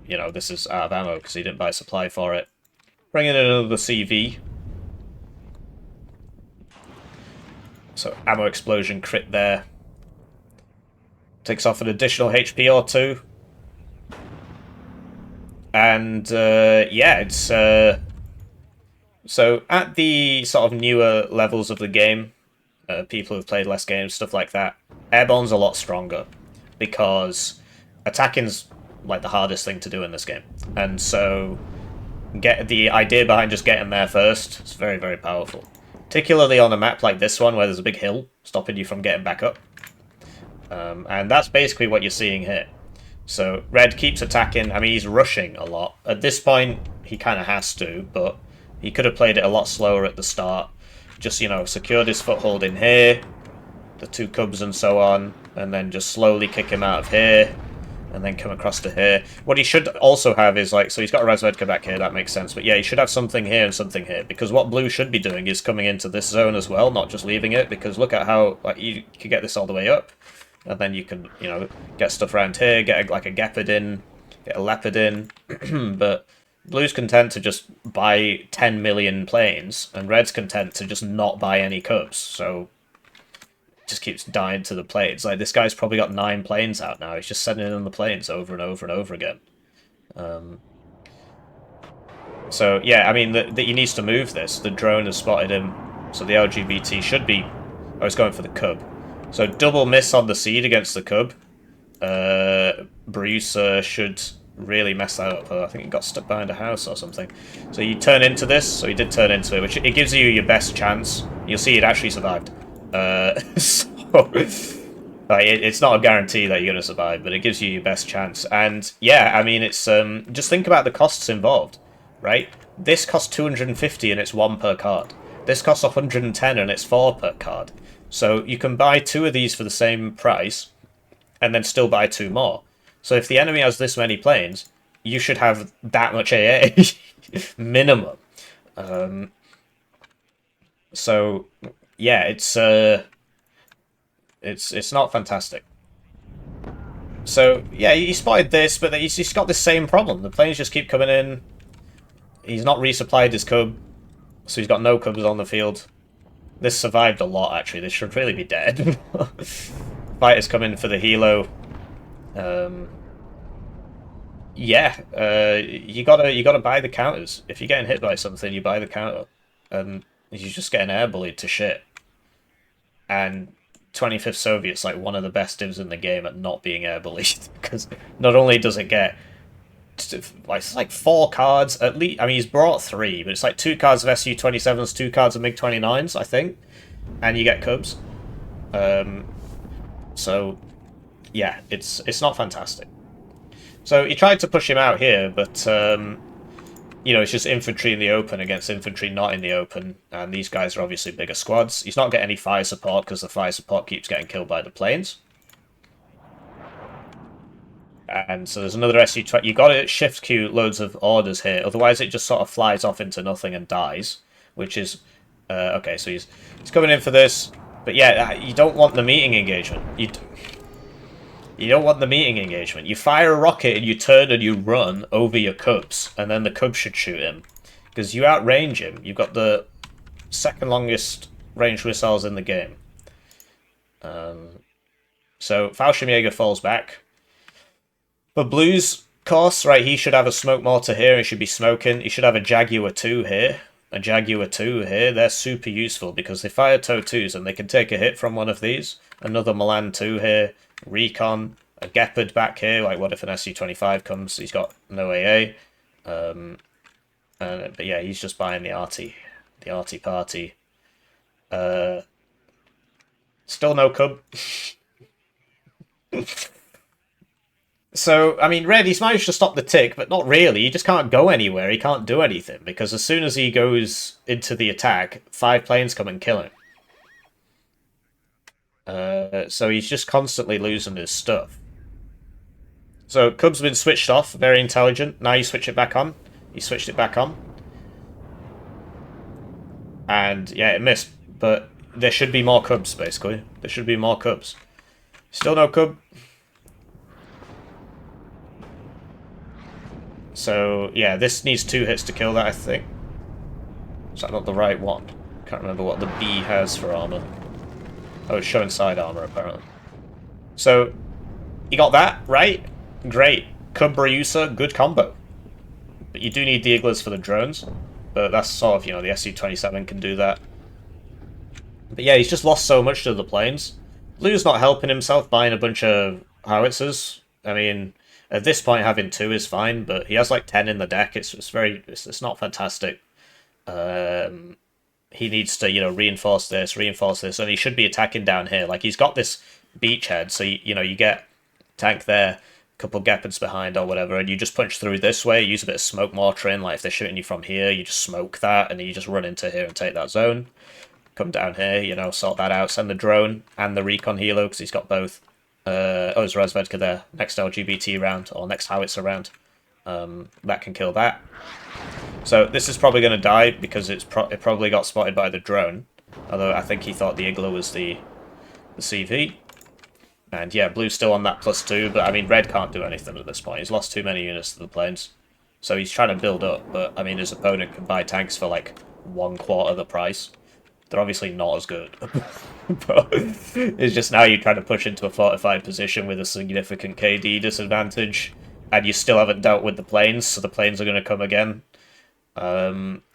you know, this is out of ammo because he didn't buy supply for it. Bringing in another CV. So, ammo explosion crit there. Takes off an additional HP or 2. And, yeah, it's... So, at the sort of newer levels of the game, people who've played less games, stuff like that, Airborne's a lot stronger. Because attacking's, like, the hardest thing to do in this game. And so, the idea behind just getting there first is very, very powerful. Particularly on a map like this one, where there's a big hill stopping you from getting back up. And that's basically what you're seeing here. So, Red keeps attacking. I mean, he's rushing a lot. At this point, he kind of has to, but he could have played it a lot slower at the start. Just, you know, secured his foothold in here, the 2 cubs and so on, and then just slowly kick him out of here, and then come across to here. What he should also have is, like, so he's got a Razvedka back here, that makes sense, but yeah, he should have something here and something here, because what Blue should be doing is coming into this zone as well, not just leaving it, because look at how, like, you can get this all the way up, and then you can, you know, get stuff around here, get, like, a Gepard in, get a Leopard in, but Blue's content to just buy 10 million planes, and Red's content to just not buy any cubs, so... just keeps dying to the planes. Like, this guy's probably got 9 planes out now. He's just sending in the planes over and over and over again. So, yeah, I mean, he needs to move this. The drone has spotted him, so the LGBT should be... Oh, he's going for the cub. So, double miss on the seed against the cub. Bruce should really mess that up. I think he got stuck behind a house or something. So, you turn into this. So, he did turn into it, which it gives you your best chance. You'll see it actually survived. So, it's not a guarantee that you're going to survive, but it gives you your best chance. And yeah, I mean, it's just think about the costs involved, right? This costs 250 and it's 1 per card. This costs 110 and it's 4 per card. So you can buy 2 of these for the same price, and then still buy 2 more. So if the enemy has this many planes, you should have that much AA minimum. So yeah, it's not fantastic. So yeah, he spotted this, but he's got the same problem. The planes just keep coming in. He's not resupplied his cub, so he's got no cubs on the field. This survived a lot, actually. This should really be dead. Fighters come in for the helo. Yeah, you gotta buy the counters. If you're getting hit by something, you buy the counter, and you're just getting air bullied to shit. And 25th Soviet's like one of the best divs in the game at not being air bullied, because not only does it get it's like 4 cards at least. I mean, he's brought 3, but it's like 2 cards of SU-27s, 2 cards of MiG-29s, I think, and you get cubs. So yeah, it's not fantastic. So he tried to push him out here, but you know, it's just infantry in the open against infantry not in the open, and these guys are obviously bigger squads. He's not getting any fire support because the fire support keeps getting killed by the planes. And so there's another SU-20. You got to shift queue loads of orders here, otherwise it just sort of flies off into nothing and dies, which is okay. So he's coming in for this, but yeah, you don't want the meeting engagement. You don't want the meeting engagement. You fire a rocket and you turn and you run over your cubs, and then the cubs should shoot him. Because you outrange him. You've got the second longest range missiles in the game. So Fallschirmjäger falls back. But Blue's course, right, he should have a smoke mortar here, he should be smoking. He should have a Jaguar 2 here. A Jaguar 2 here. They're super useful because they fire TOW2s and they can take a hit from one of these. Another Milan 2 here. Recon, a Gepard back here. Like, what if an SU-25 comes? He's got no AA. But yeah, he's just buying the arty party. Still no cub. So, I mean, Red, he's managed to stop the tick, but not really. He just can't go anywhere. He can't do anything, because as soon as he goes into the attack, 5 planes come and kill him. So he's just constantly losing his stuff. So Cub's been switched off, very intelligent. Now you switch it back on. He switched it back on. And yeah, it missed. But there should be more Cubs, basically. There should be more Cubs. Still no Cub. So yeah, this needs 2 hits to kill that, I think. Is that not the right one? Can't remember what the B has for armor. Oh, it's showing side armor, apparently. So, you got that, right? Great. Cub Ryusa, good combo. But you do need the Iglas for the drones. But that's sort of, you know, the SU-27 can do that. But yeah, he's just lost so much to the planes. Blue's not helping himself buying a bunch of howitzers. I mean, at this point having 2 is fine, but he has like 10 in the deck. It's not fantastic. He needs to, you know, reinforce this, and he should be attacking down here. Like, he's got this beachhead, so, you know, you get tank there, a couple Gepards behind or whatever, and you just punch through this way, use a bit of smoke mortaring. Like, if they're shooting you from here, you just smoke that, and then you just run into here and take that zone. Come down here, you know, sort that out, send the drone and the recon helo, because he's got both. Oh, there's Razvedka there. Next LGBT round, or next howitzer round. That can kill that. So this is probably going to die because it probably got spotted by the drone. Although I think he thought the Igla was the CV. And yeah, Blue's still on that +2, but I mean, Red can't do anything at this point. He's lost too many units to the planes. So he's trying to build up, but I mean, his opponent can buy tanks for like 1/4 the price. They're obviously not as good. But it's just now you're trying to push into a fortified position with a significant KD disadvantage, and you still haven't dealt with the planes, so the planes are going to come again.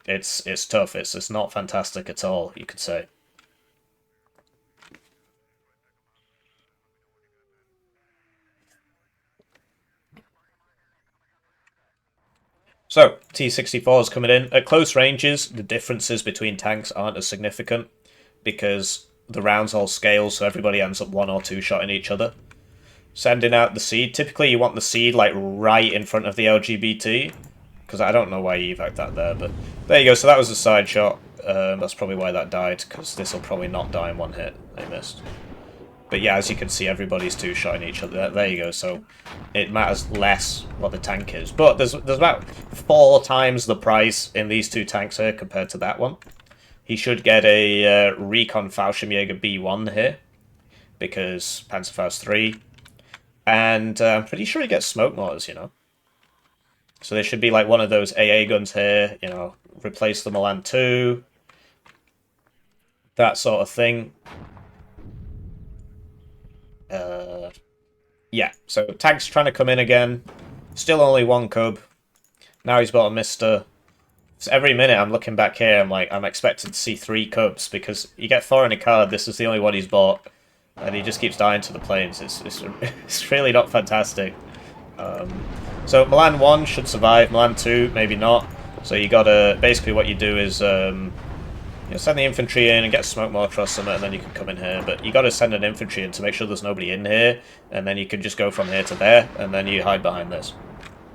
It's tough. It's not fantastic at all, you could say. So, T-64 is coming in. At close ranges, the differences between tanks aren't as significant because the rounds all scale, so everybody ends up 1 or 2 shotting each other. Sending out the seed. Typically, you want the seed like right in front of the LGBT, because I don't know why you evac that there, but there you go. So that was a side shot. That's probably why that died, because this will probably not die in 1 hit. They missed. But yeah, as you can see, everybody's two-shotting each other. There you go. So it matters less what the tank is. But there's about 4 times the price in these 2 tanks here compared to that one. He should get a Recon Fallschirmjäger B1 here, because Panzerfaust 3. And I'm pretty sure he gets smoke mortars, you know. So there should be like one of those AA guns here, you know, replace the Milan 2. That sort of thing. Yeah, so tank's trying to come in again. Still only 1 cub. Now he's bought a Mister. So every minute I'm looking back here, I'm expected to see 3 cubs, because you get 4 in a card, this is the only one he's bought, and he just keeps dying to the planes. It's really not fantastic. So Milan 1 should survive, Milan 2 maybe not. So you gotta, basically what you do is you know, send the infantry in and get smoke mortar or something, and then you can come in here. But you gotta send an infantry in to make sure there's nobody in here, and then you can just go from here to there, and then you hide behind this.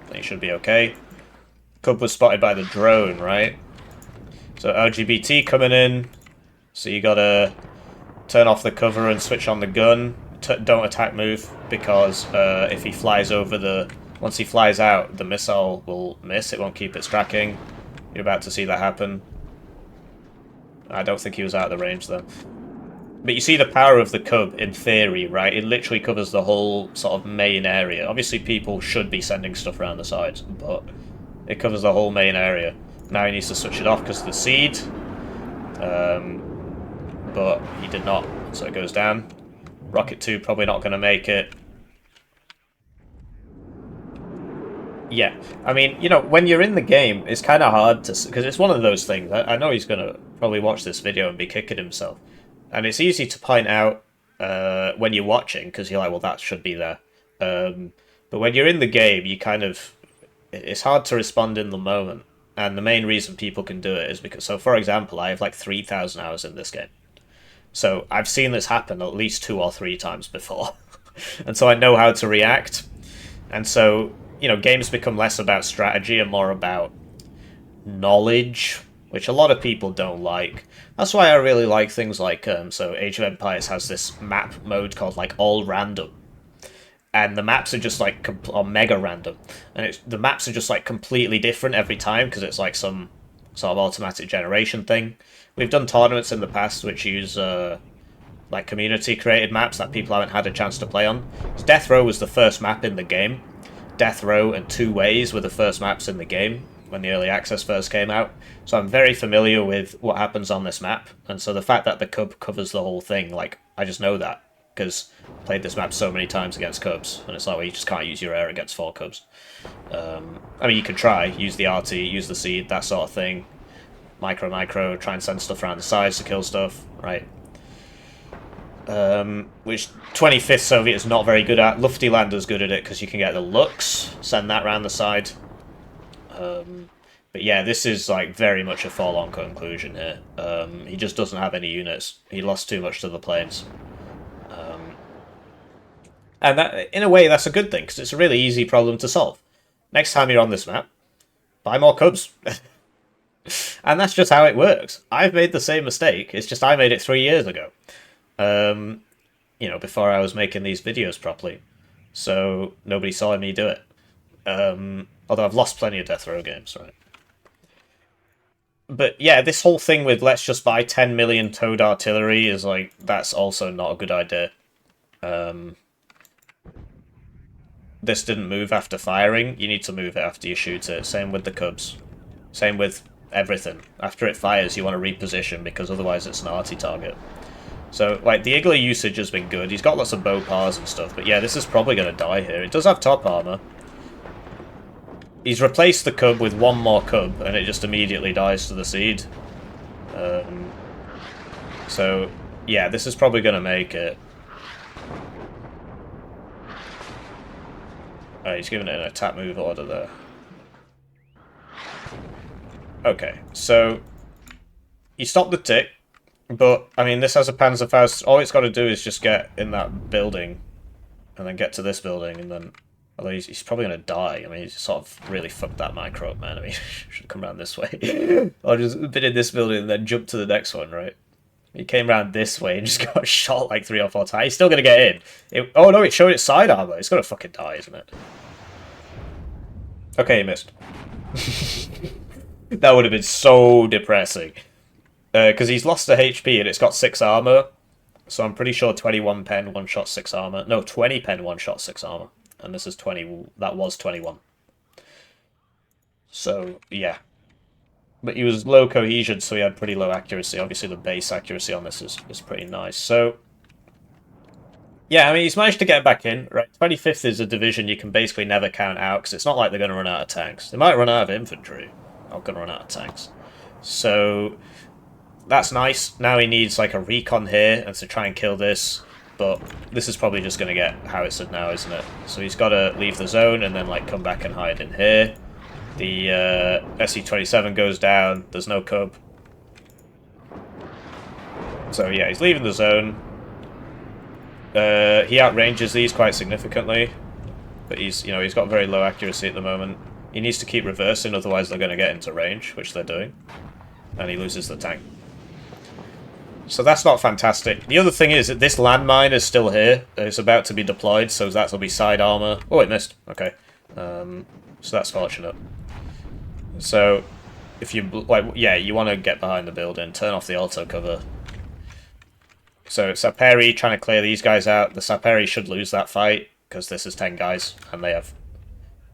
Then you should be okay. Cub was spotted by the drone, right? So LGBT coming in. So you gotta turn off the cover and switch on the gun. Don't attack move, because if he flies over the... Once he flies out, the missile will miss. It won't keep its tracking. You're about to see that happen. I don't think he was out of the range, though. But you see the power of the Cub, in theory, right? It literally covers the whole sort of main area. Obviously, people should be sending stuff around the sides, but it covers the whole main area. Now he needs to switch it off because of the seed. But he did not, so it goes down. Rocket 2 probably not going to make it. Yeah, I mean, you know, when you're in the game, it's kind of hard to... Because it's one of those things. I know he's going to probably watch this video and be kicking himself. And it's easy to point out when you're watching, because you're like, well, that should be there. But when you're in the game, you kind of... It's hard to respond in the moment. And the main reason people can do it is because... So, for example, I have like 3,000 hours in this game. So I've seen this happen at least 2 or 3 times before. And so I know how to react. And so... You know, games become less about strategy and more about knowledge, which a lot of people don't like. That's why I really like things like, so Age of Empires has this map mode called, like, All Random. And the maps are just, like, or Mega Random. And the maps are just, like, completely different every time, because it's, like, some sort of automatic generation thing. We've done tournaments in the past which use, like, community-created maps that people haven't had a chance to play on. Death Row was the first map in the game. Death Row and Two Ways were the first maps in the game when the early access first came out. So I'm very familiar with what happens on this map. And so the fact that the Cub covers the whole thing, like, I just know that. Because I played this map so many times against Cubs. And it's like, well, you just can't use your air against 4 Cubs. I mean, you can try. Use the RT, use the seed, that sort of thing. Micro, try and send stuff around the sides to kill stuff, right? Which 25th Soviet is not very good at. Luftlander's good at it because you can get the Lux, send that round the side. But yeah, this is like very much a foregone conclusion here. He just doesn't have any units. He lost too much to the planes. And that, in a way, that's a good thing, because it's a really easy problem to solve. Next time you're on this map, buy more Cubs. And that's just how it works. I've made the same mistake, it's just I made it 3 years ago. You know, before I was making these videos properly. So, nobody saw me do it. Although I've lost plenty of Death Row games, right? But yeah, this whole thing with let's just buy 10 million towed artillery is like, that's also not a good idea. This didn't move after firing, you need to move it after you shoot it. Same with the Cubs. Same with everything. After it fires, you want to reposition, because otherwise it's an arty target. So, like, the Igloo usage has been good. He's got lots of bow pars and stuff, but yeah, this is probably going to die here. It does have top armor. He's replaced the Cub with 1 more Cub, and it just immediately dies to the seed. So, yeah, this is probably going to make it. Oh, he's giving it an attack move order there. Okay, so you stop the tick, but, I mean, this has a Panzerfaust. All it's got to do is just get in that building, and then get to this building, and then... Although he's probably going to die. I mean, he's sort of really fucked that micro up, man. I mean, should come around this way. Or just been in this building and then jump to the next one, right? He came around this way and just got shot like 3 or 4 times. He's still gonna get in. Oh no, it showed its side armor. It's gonna fucking die, isn't it? Okay, he missed. That would have been so depressing. Because he's lost a HP and it's got 6 armor. So I'm pretty sure 21 pen, 1-shot, 6 armor. No, 20 pen, 1-shot, 6 armor. And this is 20. That was 21. So, yeah. But he was low cohesion, so he had pretty low accuracy. Obviously, the base accuracy on this is pretty nice. So, yeah, I mean, he's managed to get back in. Right, 25th is a division you can basically never count out, because it's not like they're going to run out of tanks. They might run out of infantry. Not going to run out of tanks. So, that's nice. Now he needs, like, a recon here, and to try and kill this. But this is probably just going to get howitzed now, isn't it? So he's got to leave the zone, and then, like, come back and hide in here. The SE-27 goes down. There's no cub. So yeah, he's leaving the zone. He outranges these quite significantly, but he's got very low accuracy at the moment. He needs to keep reversing, otherwise they're going to get into range, which they're doing, and he loses the tank. So that's not fantastic. The other thing is that this landmine is still here. It's about to be deployed, so that'll be side armor. Oh, it missed. Okay, so that's fortunate. So, if you, you want to get behind the building, turn off the auto cover. So, Saperi trying to clear these guys out. The Saperi should lose that fight, because this is 10 guys, and they have...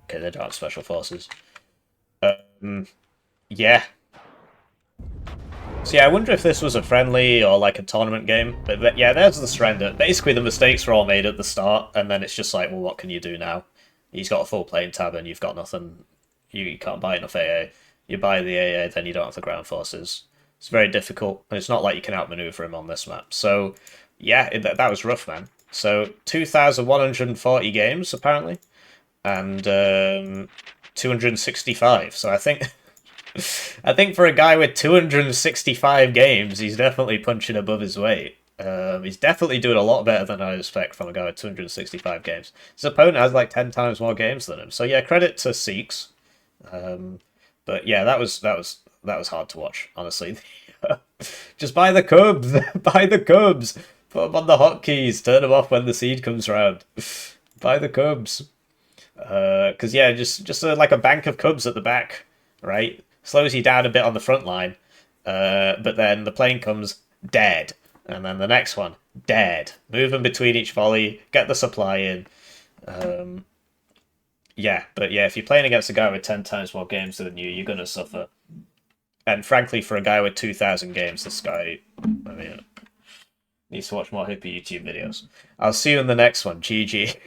Okay, they don't have special forces. Yeah. So yeah, I wonder if this was a friendly or like a tournament game. But yeah, there's the surrender. Basically, the mistakes were all made at the start, and then it's just like, well, what can you do now? He's got a full plane tab, and you've got nothing... You can't buy enough AA. You buy the AA, then you don't have the ground forces. It's very difficult, and it's not like you can outmaneuver him on this map. So, yeah, that was rough, man. So, 2,140 games, apparently, and 265. So I think for a guy with 265 games, he's definitely punching above his weight. He's definitely doing a lot better than I expect from a guy with 265 games. His opponent has like 10 times more games than him. So yeah, credit to Seeks. But yeah, that was hard to watch, honestly. Just buy the Cubs, buy the Cubs, put them on the hotkeys, turn them off when the seed comes round. Buy the Cubs, because yeah, just like a bank of Cubs at the back, right? Slows you down a bit on the front line, but then the plane comes dead, and then the next one dead. Move in between each volley, get the supply in. Yeah, but yeah, if you're playing against a guy with 10 times more games than you, you're going to suffer. And frankly, for a guy with 2,000 games, this guy, I mean, needs to watch more Hippie YouTube videos. I'll see you in the next one. GG.